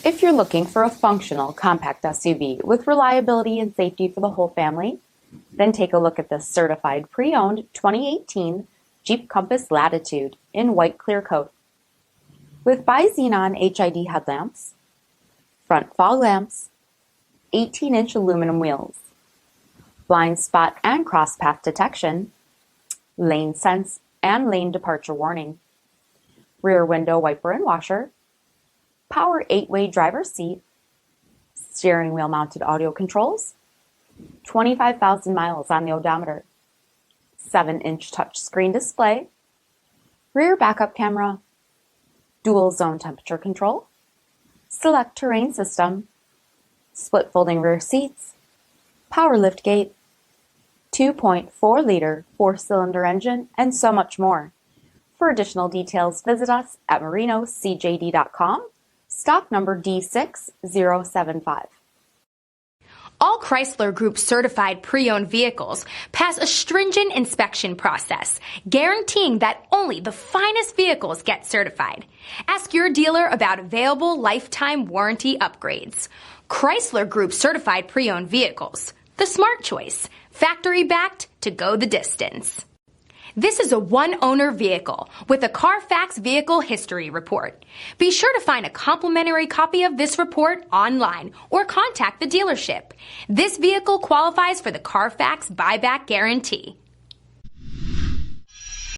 If you're looking for a functional compact SUV with reliability and safety for the whole family, then take a look at this certified pre-owned 2018 Jeep Compass Latitude in white clear coat. With BI-XENON HID headlamps, front fog lamps, 18-inch aluminum wheels, blind spot and cross path detection, lane sense and lane departure warning, rear window wiper and washer, power 8-way driver's seat, steering wheel mounted audio controls, 25,000 miles on the odometer, 7-inch touchscreen display, rear backup camera, dual zone temperature control, SELEC-TERRAIN system, split folding rear seats, power liftgate, 2.4-liter 4-cylinder engine, and so much more. For additional details, visit us at marinocjd.com. Stock number D6075. All Chrysler Group certified pre-owned vehicles pass a stringent inspection process, guaranteeing that only the finest vehicles get certified. Ask your dealer about available lifetime warranty upgrades. Chrysler Group certified pre-owned vehicles, the smart choice, factory backed to go the distance. This is a one-owner vehicle with a CARFAX vehicle history report. Be sure to find a complimentary copy of this report online or contact the dealership. This vehicle qualifies for the CARFAX buyback guarantee.